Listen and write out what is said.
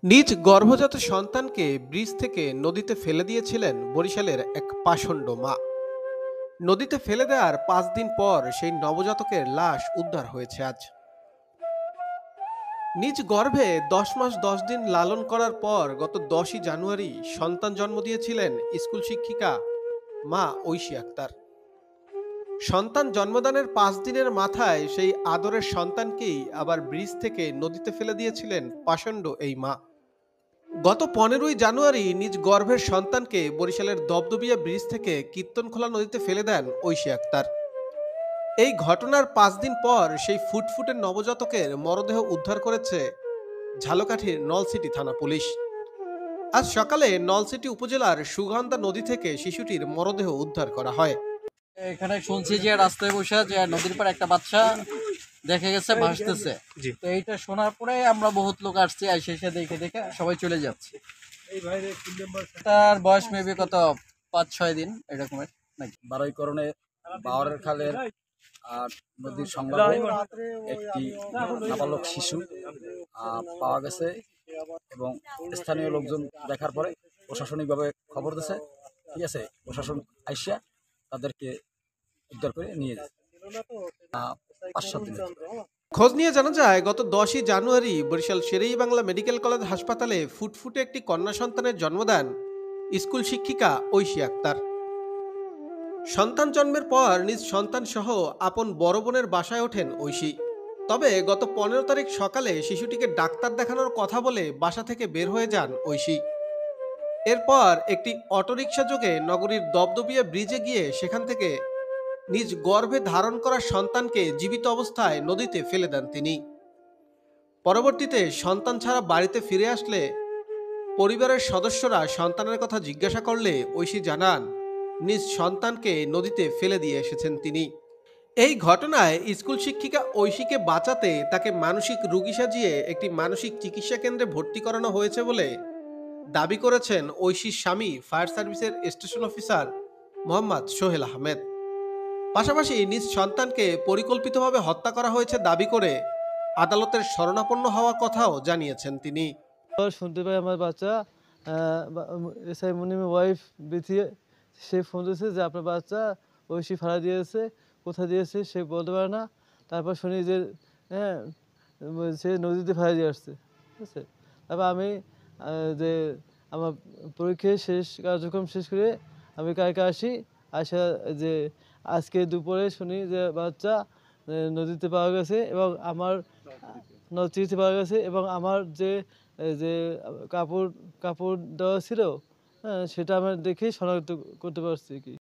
নিজ গর্ভজাত সন্তানকে ব্রিজ থেকে নদীতে ফেলে দিয়েছিলেন বরিশালের এক পাষণ্ড মা। নদীতে ফেলে দেওয়ার 5 দিন পর সেই নবজাতকের লাশ উদ্ধার হয়েছে আজ। নিজ গর্ভে 10 মাস 10 দিন লালন করার পর গত 10ই জানুয়ারি সন্তান জন্ম দিয়েছিলেন স্কুল শিক্ষিকা মা ঐশী আক্তার। সন্তান জন্মদানের 5 দিনের মাথায় সেই আদরের সন্তানকেই আবার ব্রিজ থেকে নদীতে ফেলে দিয়েছিলেন পাষণ্ড এই মা। গত 15ই জানুয়ারি নিজ গর্ভের সন্তানকে বরিশালের দবদবিয়া ব্রিজ থেকে কীর্তনখোলা নদীতে ফেলে দেন ঐশী আক্তার। এই ঘটনার 5 দিন পর সেই ফুটফুটে নবজাতকের মরদেহ উদ্ধার করেছে ঝালকাঠির নলসিটি থানা পুলিশ। আজ সকালে নলসিটি উপজেলার সুগন্ধা নদী থেকে শিশুটির মরদেহ উদ্ধার করা হয়। এখানে শুনছি যে রাস্তায় বসে যে নদীর পর একটা বাচ্চা দেখে গেছে ভাসতেছে। তো এইটা শোনার পরে আমরা বহুত লোক আসছি, এসে দেখে দেখে সবাই চলে যাচ্ছে। তার বয়স মেবি কত 5-6 দিন এরকমের নাকি। বারৈকরণে বাওয়ারের খালের আর নদীর সংলগ্ন একটি নাবালক শিশু পাওয়া গেছে এবং স্থানীয় লোকজন দেখার পরে প্রশাসনিকভাবে খবর দিয়েছে। ঠিক আছে, প্রশাসন আইসা তাদেরকে উদ্ধার করে নিয়ে যায় 5-7 দিন। খোঁজ নিয়ে জানা যায় গত 10ই জানুয়ারি বরিশাল শের-ই-বাংলা মেডিকেল কলেজ হাসপাতালে ফুটফুটে একটি কন্যা সন্তানের জন্ম দেন স্কুল শিক্ষিকা ঐশী আক্তার। সন্তান জন্মের পর নিজ সন্তান সহ আপন বড় বোনের বাসায় ওঠেন ঐশী। তবে গত 15 তারিখ সকালে শিশুটিকে ডাক্তার দেখানোর কথা বলে বাসা থেকে বের হয়ে যান ঐশী। এরপর একটি অটোরিকশা যোগে নগরীর দবদবিয়া ব্রিজে গিয়ে সেখান থেকে নিজ গর্ভে ধারণ করা সন্তানকে জীবিত অবস্থায় নদীতে ফেলে দেন তিনি। পরবর্তীতে সন্তান ছাড়া বাড়িতে ফিরে আসলে পরিবারের সদস্যরা সন্তানের কথা জিজ্ঞাসা করলে ঐশী জানান নিজ সন্তানকে নদীতে ফেলে দিয়ে এসেছেন তিনি। এই ঘটনায় স্কুল শিক্ষিকা ঐশীকে বাঁচাতে তাকে মানসিক রোগী সাজিয়ে একটি মানসিক চিকিৎসা কেন্দ্রে ভর্তি করানো হয়েছে বলে দাবি করেছেন ঐশীর স্বামী ফায়ার সার্ভিসের স্টেশন অফিসার মোহাম্মদ সোহেল আহমেদ। পাশাপাশি নিজ সন্তানকে পরিকল্পিতভাবে হত্যা করা হয়েছে দাবি করে আদালতের শরণাপন্ন হওয়ার কথাও জানিয়েছেন তিনি। শুনতে পাই আমার বাচ্চা এসআই মুনিমের ওয়াইফ বিথিয়ে সে ফোন দিয়েছে যে আপনার বাচ্চা ঐশী ফাড়া দিয়েছে, কোথায় দিয়েছে সে বলতে পারে না। তারপর শুনি যে হ্যাঁ সে নদীতে ফাড়া দিয়ে আসছে, ঠিক আছে। তারপর আমি যে আমার পরীক্ষা কার্যক্রম শেষ করে আমি কালকে আসা যে আজকে দুপুরে শুনি যে বাচ্চা নদীতে পাওয়া গেছে এবং আমার নদীতে পাওয়া গেছে এবং আমার যে যে কাপড় কাপড় দেওয়া ছিল, হ্যাঁ সেটা আমরা দেখেই শনাক্ত করতে পারছি কি।